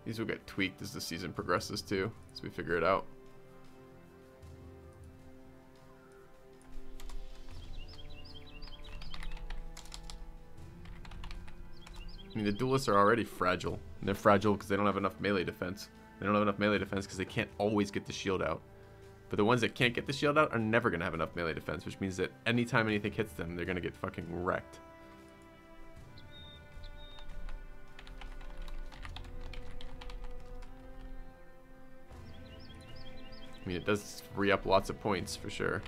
These will get tweaked as the season progresses too, as we figure it out. I mean, the duelists are already fragile. And they're fragile because they don't have enough melee defense. They don't have enough melee defense because they can't always get the shield out. But the ones that can't get the shield out are never going to have enough melee defense, which means that anytime anything hits them, they're going to get fucking wrecked. I mean, it does free up lots of points for sure.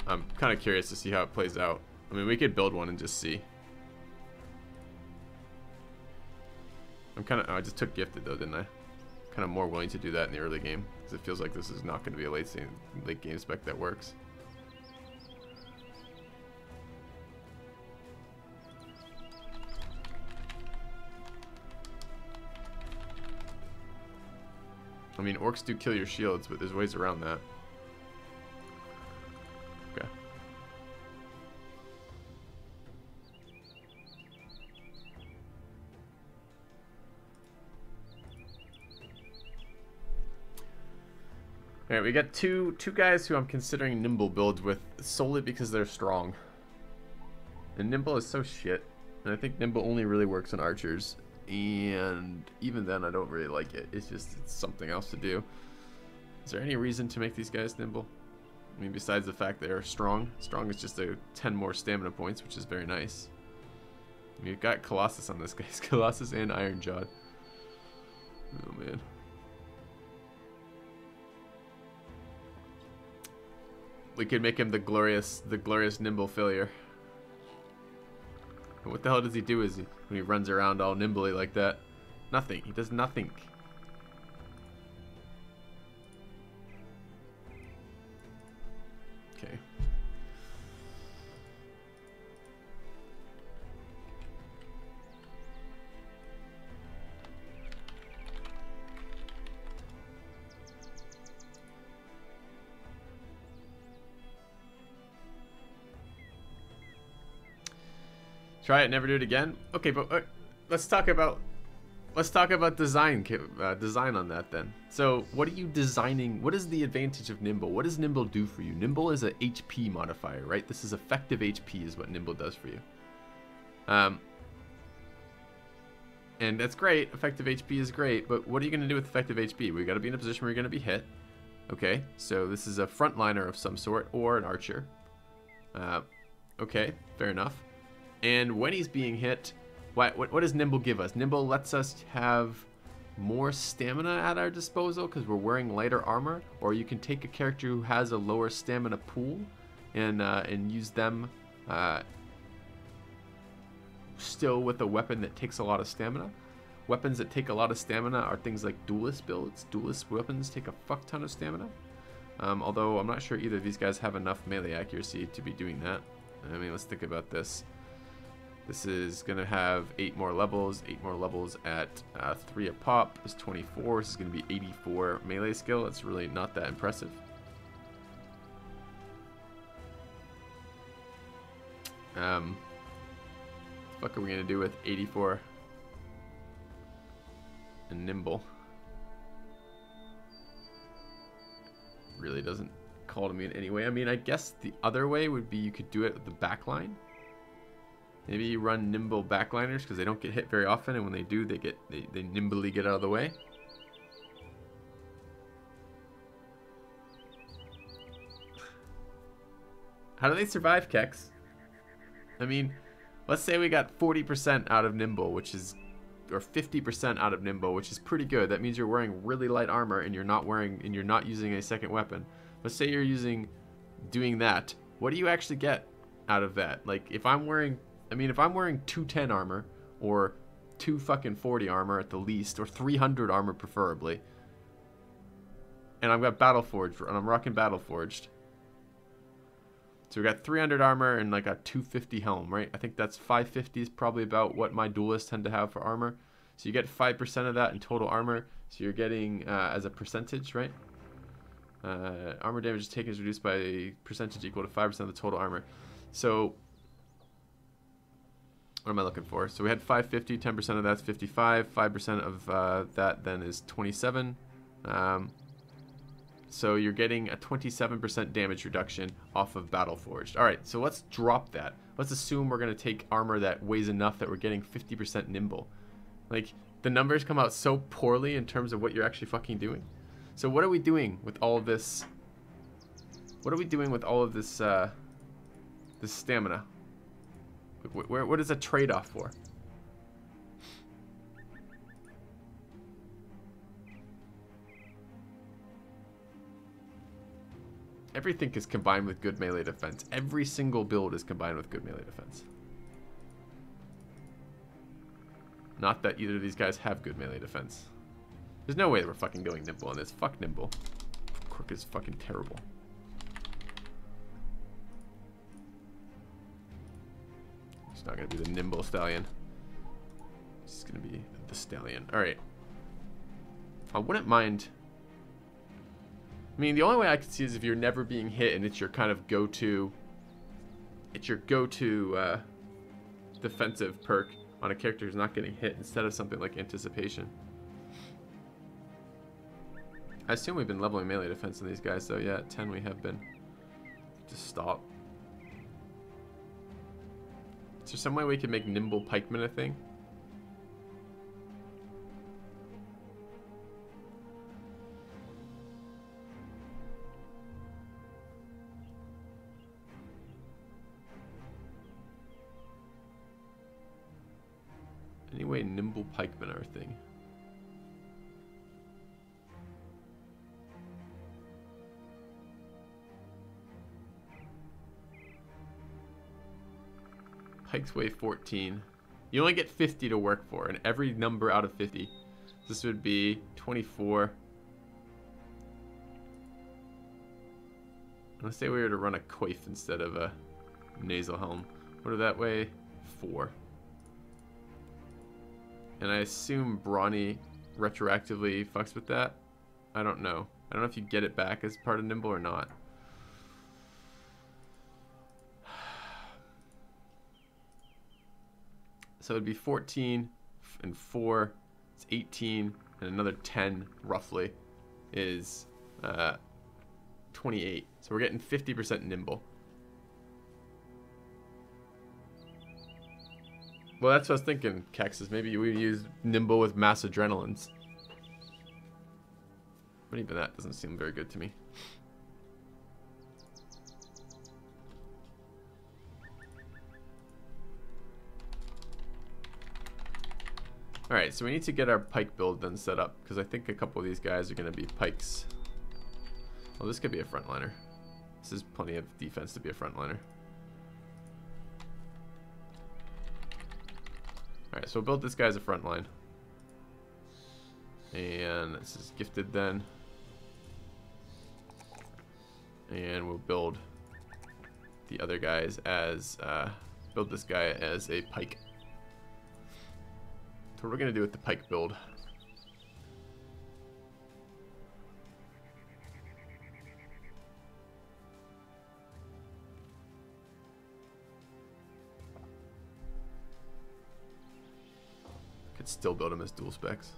I'm kind of curious to see how it plays out. I mean, we could build one and just see. I'm kind of... Oh, I just took gifted though, didn't I? Kind of more willing to do that in the early game because it feels like this is not going to be a late game spec that works. I mean, orcs do kill your shields, but there's ways around that. Okay. Alright, we got two guys who I'm considering nimble builds with solely because they're strong. And nimble is so shit. And I think nimble only really works on archers. And even then I don't really like it. It's something else to do. Is there any reason to make these guys nimble? I mean, besides the fact they are strong. Strong is just 10 more stamina points, which is very nice. I mean, we've got Colossus on this, guys. Colossus and Ironjawed. Oh man. We could make him the glorious nimble failure. What the hell does he do when he runs around all nimbly like that? Nothing. He does nothing. Okay. Try it, never do it again. Okay, but let's talk about design on that then. So, what are you designing? What is the advantage of Nimble? What does Nimble do for you? Nimble is an HP modifier, right? This is effective HP is what Nimble does for you. And that's great. Effective HP is great, but what are you going to do with effective HP? We got to be in a position where you're going to be hit. Okay, so this is a frontliner of some sort or an archer. Okay, fair enough. And when he's being hit, what does Nimble give us? Nimble lets us have more stamina at our disposal because we're wearing lighter armor, or you can take a character who has a lower stamina pool and use them still with a weapon that takes a lot of stamina. Weapons that take a lot of stamina are things like duelist builds. Duelist weapons take a fuck ton of stamina. Although I'm not sure either of these guys have enough melee accuracy to be doing that. I mean, let's think about this. This is going to have 8 more levels. 8 more levels at 3 a pop is 24. This is going to be 84 melee skill. It's really not that impressive. What the fuck are we going to do with 84 and nimble? Really doesn't call to me in any way. I mean, I guess the other way would be you could do it with the backline. Maybe you run nimble backliners because they don't get hit very often, and when they do, they nimbly get out of the way. How do they survive, Kex? I mean, let's say we got 40% out of nimble, which is, or 50% out of nimble, which is pretty good. That means you're wearing really light armor and you're not using a second weapon. Let's say you're doing that. What do you actually get out of that? Like, if I'm wearing 210 armor, or 2 fucking 40 armor at the least, or 300 armor preferably, and I've got Battleforged, and I'm rocking Battleforged. So we got 300 armor and like a 250 helm, right? I think that's 550 is probably about what my duelists tend to have for armor. So you get 5% of that in total armor. So you're getting as a percentage, right? Armor damage taken is reduced by a percentage equal to 5% of the total armor. So what am I looking for? So we had 550, 10% of that's 55, 5% of that then is 27. So you're getting a 27% damage reduction off of Battle Forged. All right, so let's drop that. Let's assume we're going to take armor that weighs enough that we're getting 50% nimble. Like, the numbers come out so poorly in terms of what you're actually fucking doing. So what are we doing with all of this? What are we doing with all of this, this stamina? What is a trade-off for? Everything is combined with good melee defense. Every single build is combined with good melee defense. Not that either of these guys have good melee defense. There's no way that we're fucking going nimble on this. Fuck nimble. Crook is fucking terrible. It's not gonna be the nimble stallion. It's gonna be the stallion. Alright. I wouldn't mind. I mean, the only way I could see is if you're never being hit and it's your kind of go-to. It's your go-to defensive perk on a character who's not getting hit instead of something like anticipation. I assume we've been leveling melee defense on these guys, so yeah, at 10 we have been. Just stop. Is there some way we can make nimble pikemen a thing? Anyway, nimble pikemen are a thing. Pikes weigh 14. You only get 50 to work for, and every number out of 50. This would be 24. Let's say we were to run a coif instead of a nasal helm. What did that weigh? 4. And I assume Brawny retroactively fucks with that. I don't know. I don't know if you get it back as part of Nimble or not. So it'd be 14 and 4. It's 18. And another 10, roughly, is 28. So we're getting 50% Nimble. Well, that's what I was thinking, Kex, is maybe we use Nimble with mass adrenalines. But even that doesn't seem very good to me. Alright, so we need to get our pike build then set up, because I think a couple of these guys are going to be pikes. Well, this could be a frontliner. This is plenty of defense to be a frontliner. Alright, so we'll build this guy as a front line. And this is gifted then. And we'll build the other guys as, build this guy as a pike. So what we're going to do with the pike build. Could still build him as dual specs.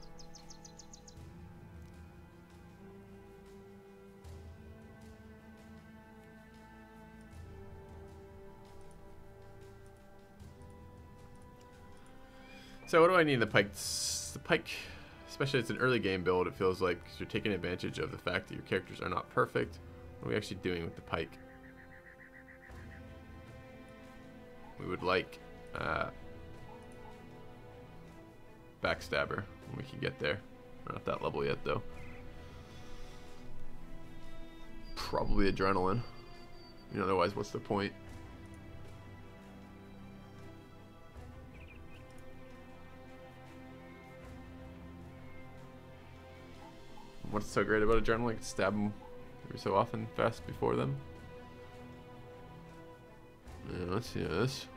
So what do I need in the pike? The pike, especially it's an early game build, it feels like you're taking advantage of the fact that your characters are not perfect. What are we actually doing with the pike? We would like Backstabber when we can get there. We're not at that level yet though. Probably Adrenaline. I mean, otherwise, what's the point? What's so great about Adrenaline? You can stab them every so often fast before them. Yeah, let's see this.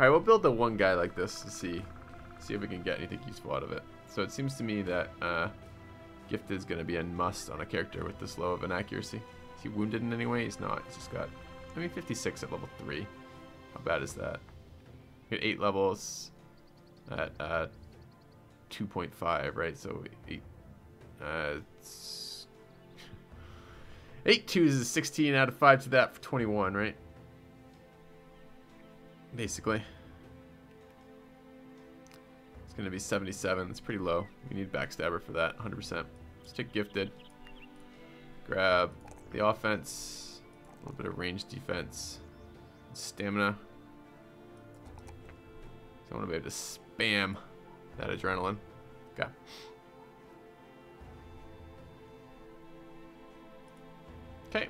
Alright, we'll build the one guy like this to see if we can get anything useful out of it. So it seems to me that Gifted is going to be a must on a character with this low of an accuracy. Is he wounded in any way? He's not. He's just got, I mean, 56 at level 3. How bad is that? We get 8 levels at 2.5, right? So 8 twos is 16 out of 5 to that for 21, right? Basically. It's going to be 77. That's pretty low. We need Backstabber for that, 100%. Let's take Gifted. Grab the offense. A little bit of range defense. Stamina. So I want to be able to spam that adrenaline. Okay. Okay.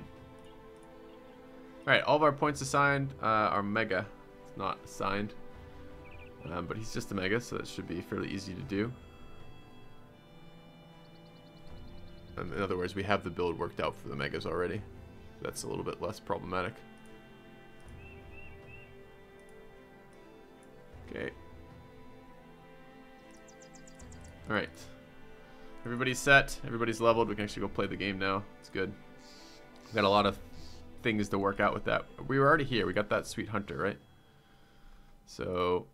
Alright, all of our points assigned are Mega. It's not assigned. But he's just a Mega, so that should be fairly easy to do. In other words, we have the build worked out for the Megas already. That's a little bit less problematic. Okay. Alright. Everybody's set. Everybody's leveled. We can actually go play the game now. It's good. We've got a lot of things to work out with that. We were already here. We got that sweet hunter, right? So...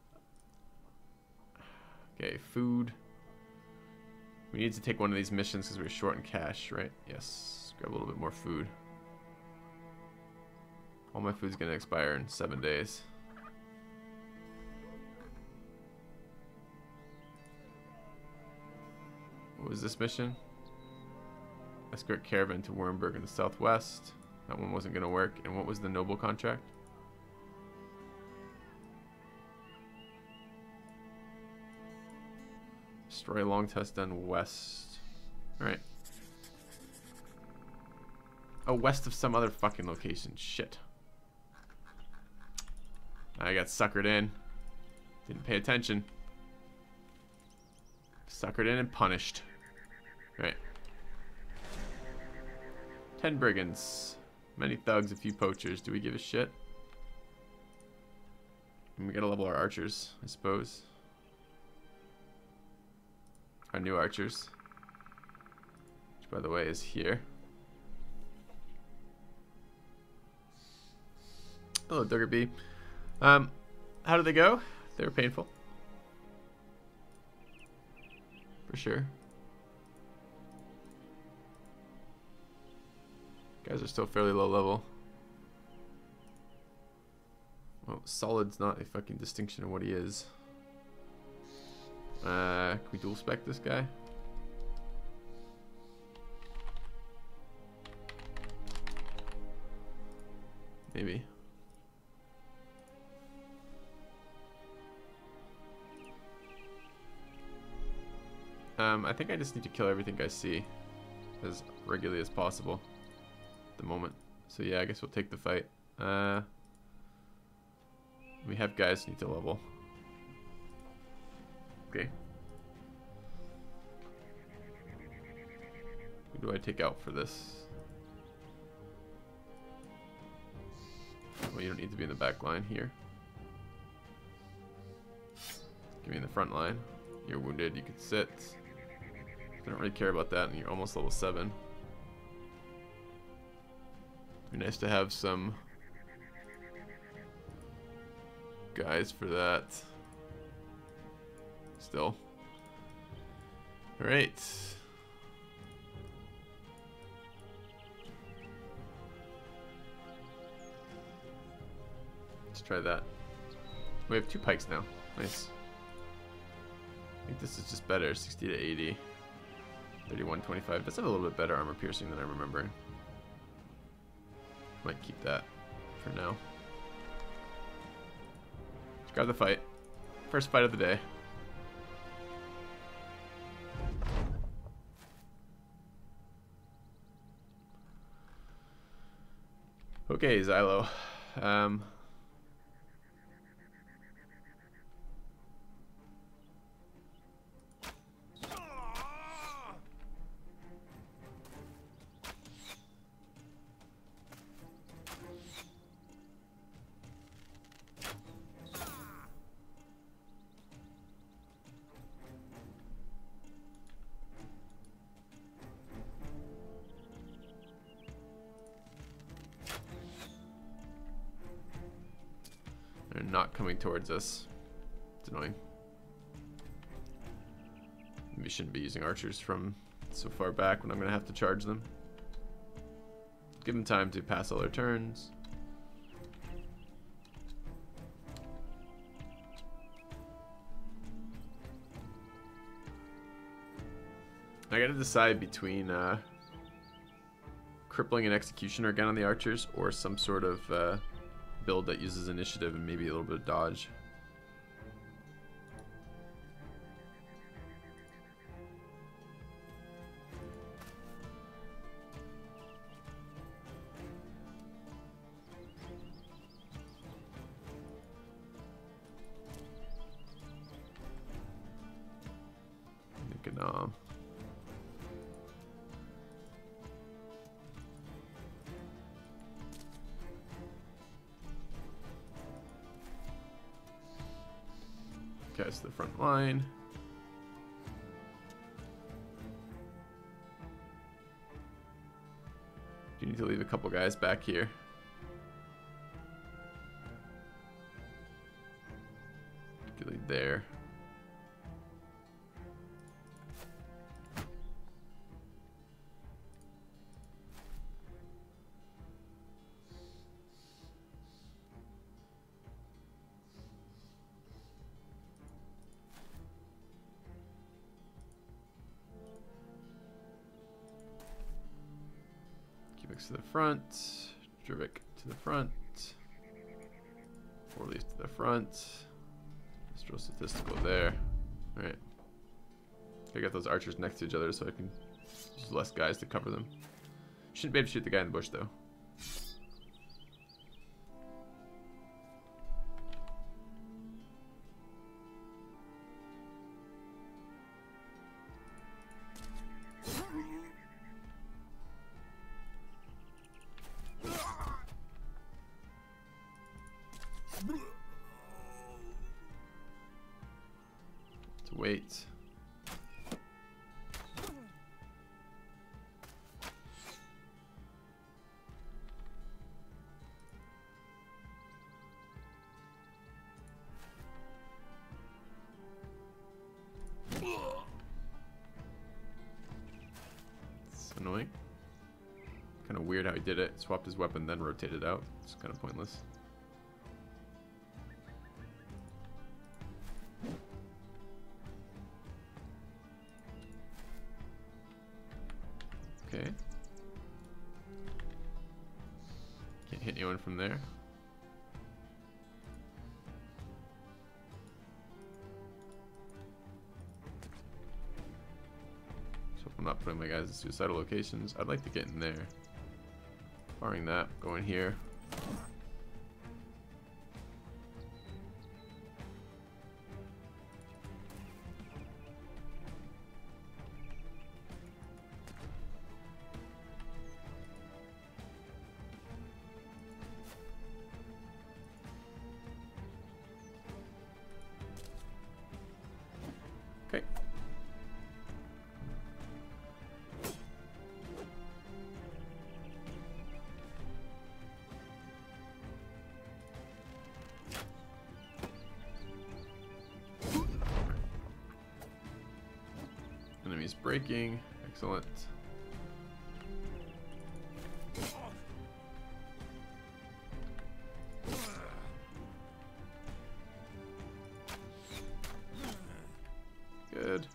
Okay, food. We need to take one of these missions because we're short in cash, right? Yes. Grab a little bit more food. All my food's going to expire in 7 days. What was this mission? Escort caravan to Wurmberg in the southwest. That one wasn't going to work. And what was the noble contract? Destroy long test done west. Alright. Oh, west of some other fucking location. Shit. I got suckered in. Didn't pay attention. Suckered in and punished. Right. 10 brigands. Many thugs, a few poachers. Do we give a shit? And we gotta level our archers, I suppose. Our new archers. Which, by the way, is here. Hello, Duggar B. How did they go? They were painful. For sure. Guys are still fairly low level. Well, solid's not a fucking distinction of what he is. Can we dual spec this guy? Maybe. I think I just need to kill everything I see as regularly as possible at the moment. So yeah, I guess we'll take the fight. We have guys who need to level. Okay. Who do I take out for this? Well, you don't need to be in the back line here. Give me in the front line. You're wounded, you can sit. I don't really care about that, and you're almost level 7. It'd be nice to have some guys for that. Still. Alright. Let's try that. We have 2 pikes now. Nice. I think this is just better. 60 to 80. 31, 25. Does have a little bit better armor piercing than I'm remembering. Might keep that for now. Let's grab the fight. First fight of the day. Okay, Xylo. not coming towards us. It's annoying. We shouldn't be using archers from so far back when I'm going to have to charge them. Give them time to pass all their turns. I got to decide between crippling an executioner again on the archers or some sort of build that uses initiative and maybe a little bit of dodge. Guys to the front line. Do you need to leave a couple guys back here? Particularly there. To the front, Drivik to the front, 4-leaf to the front, Astro Statistical there. Alright. I got those archers next to each other so I can use less guys to cover them. Shouldn't be able to shoot the guy in the bush though. Wait. It's annoying. Kind of weird how he did it. Swapped his weapon, then rotated out. It's kind of pointless. Okay. Can't hit anyone from there. So I'm not putting my guys in suicidal locations. I'd like to get in there. Barring that, going here. Okay. Enemies breaking. Excellent. Good.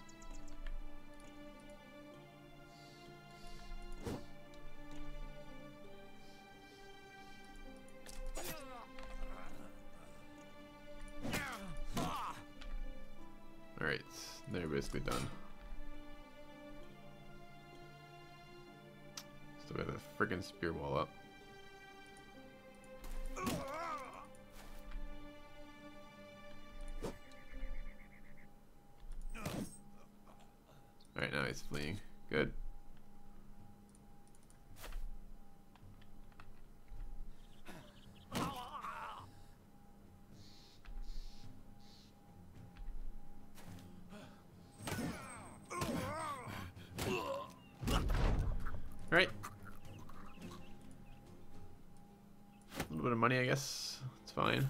All right, they're basically done. Still got the friggin' spear wall up. Alright, now he's fleeing. Good. Alright. A little bit of money, I guess. It's fine.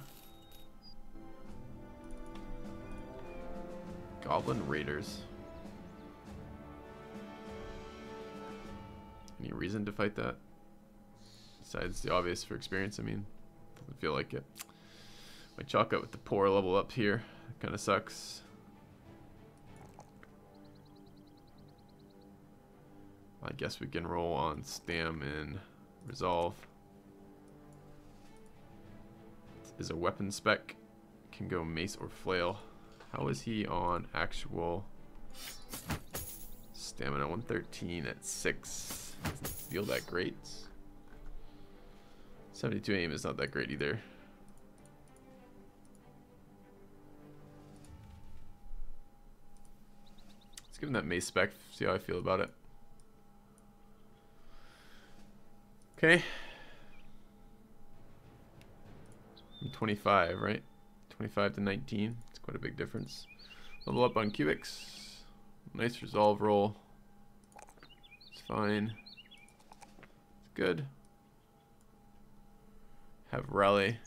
Goblin Raiders. Any reason to fight that? Besides the obvious for experience, I mean. Doesn't feel like it. My chalk up with the poor level up here. Kind of sucks. I guess we can roll on Stam and Resolve. Is a weapon spec. Can go Mace or Flail. How is he on actual stamina? 113 at 6. Doesn't feel that great. 72 aim is not that great either. Let's give him that Mace spec, see how I feel about it. Okay. I'm 25, right? 25 to 19. It's quite a big difference. Level up on cubics. Nice resolve roll. It's fine. It's good. Have rally.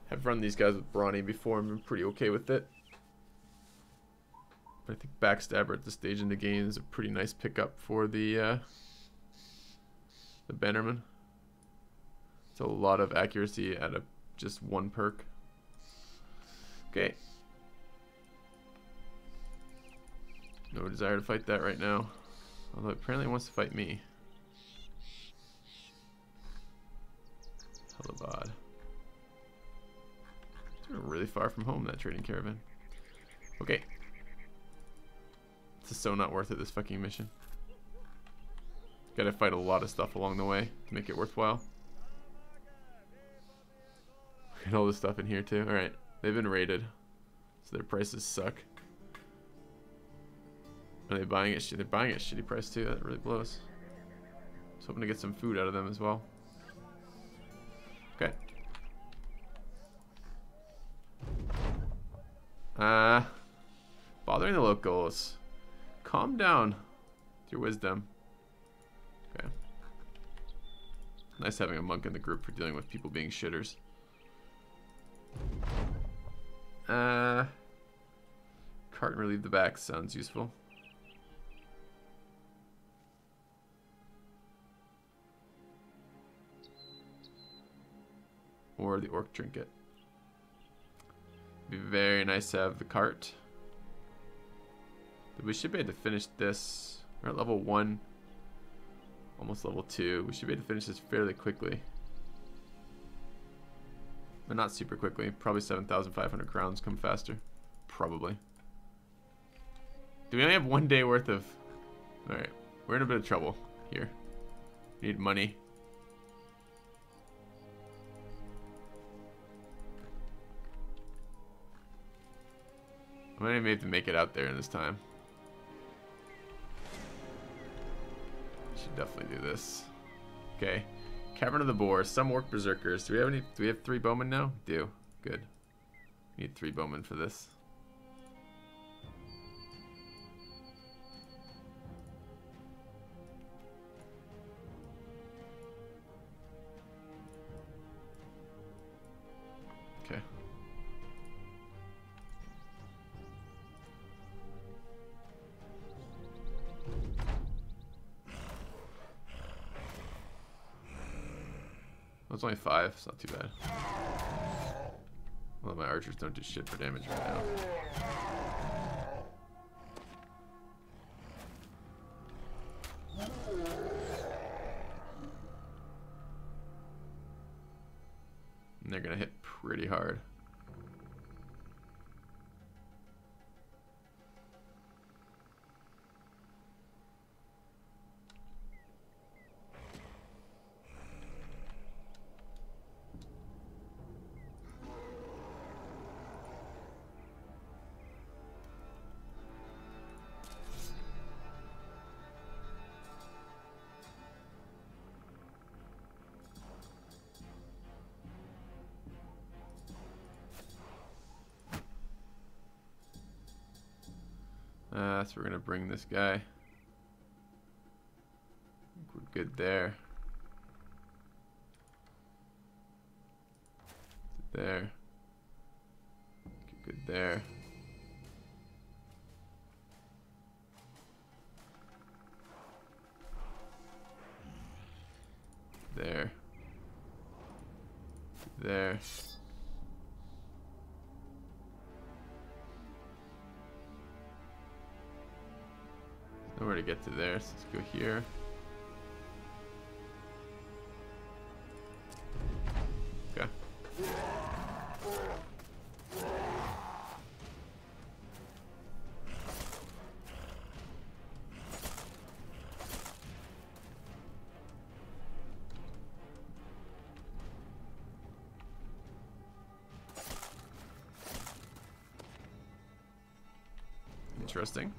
Have run these guys with Brawny before. I'm pretty okay with it. But I think Backstabber at this stage in the game is a pretty nice pickup for the Bannerman. It's a lot of accuracy at just one perk. Okay. No desire to fight that right now. Although apparently it wants to fight me. Helibod. It's really far from home, that trading caravan. Okay. This is so not worth it, this fucking mission. Gotta fight a lot of stuff along the way to make it worthwhile. And all this stuff in here too. Alright, they've been raided, so their prices suck. Are they buying it? They're buying it at shitty price too. That really blows. I was hoping to get some food out of them as well. Okay. Bothering the locals. Calm down with your wisdom. Okay. Nice having a monk in the group for dealing with people being shitters. Cart and relieve the back sounds useful. Or the orc trinket. Be very nice to have the cart. We should be able to finish this. We're at level 1. Almost level 2. We should be able to finish this fairly quickly. But not super quickly. Probably 7,500 crowns come faster. Probably. Do we only have 1 day worth of... Alright. We're in a bit of trouble here. We need money. I might even have to make it out there in this time. Should definitely do this. Okay. Cavern of the Boar. Some orc berserkers. Do we have any? Do we have 3 bowmen now? Do. Good. We need 3 bowmen for this. Okay. Well, it's only 5. It's not too bad. Well, my archers don't do shit for damage right now. And they're gonna hit pretty hard. So we're gonna bring this guy. I think we're good there. There. Good there. There. There. Nowhere to get to there, so let's go here. Okay. Interesting.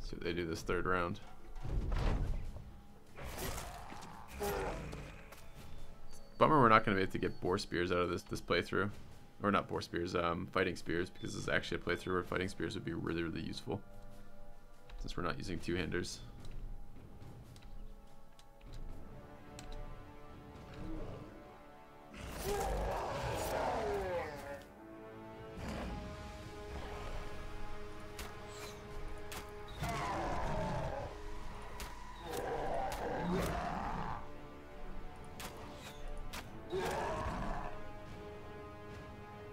See what they do this third round. Bummer we're not going to be able to get boar spears out of this playthrough. Or not boar spears, fighting spears, because this is actually a playthrough where fighting spears would be really, really useful. Since we're not using two-handers.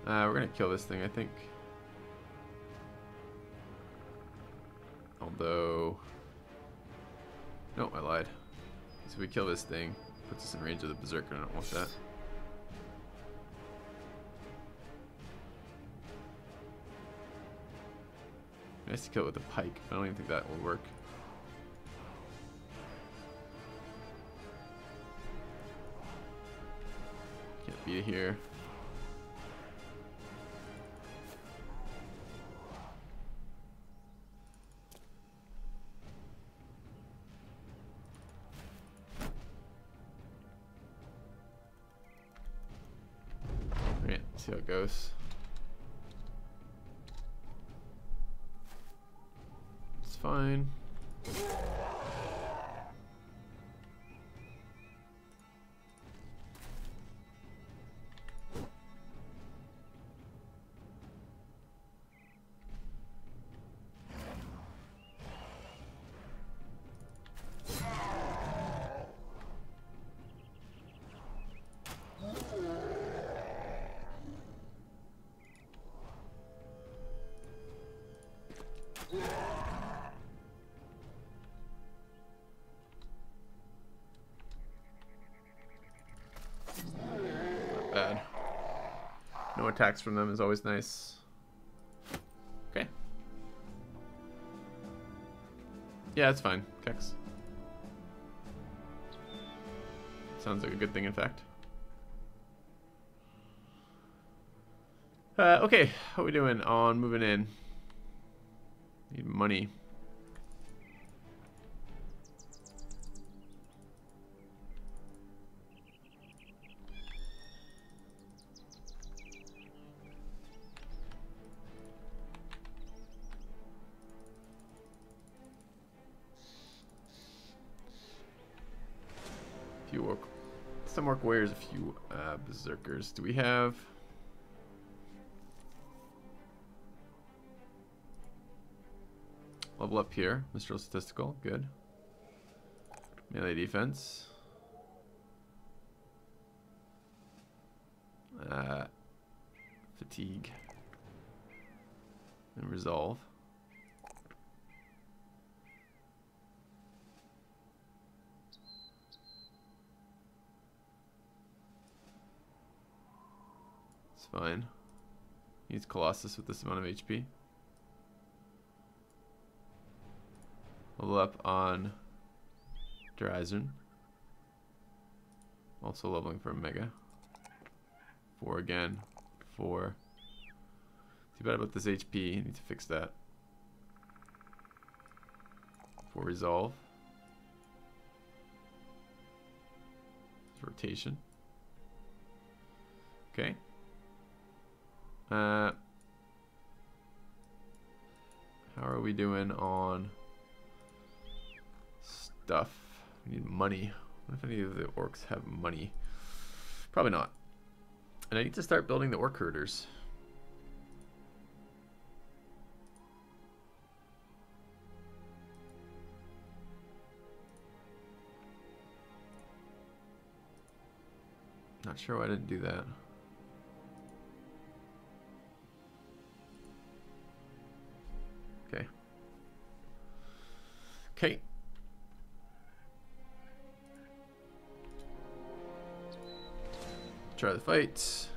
We're gonna kill this thing, I think. Although... No, I lied. So we kill this thing, puts us in range of the berserker, and I don't want that. Nice to kill it with a pike, but I don't even think that will work. Can't beat it here. Alright, see how it goes. It's fine. Not bad. No attacks from them is always nice. Okay. Yeah, it's fine. Kex. Sounds like a good thing, in fact. Okay, how are we doing on moving in? Need money. Few orc, some orc warriors, a few berserkers. Do we have? Level up here, Mr. Statistical, good. Melee defense. Fatigue. And resolve. It's fine. Needs Colossus with this amount of HP. Level up on Dryzen. Also leveling for Mega. 4 again. 4. Too bad about this HP. Need to fix that. 4 resolve. rotation. Okay. How are we doing on stuff? We need money. What if any of the orcs have money? Probably not. And I need to start building the orc herders. Not sure why I didn't do that. Okay. Okay. Try the fight.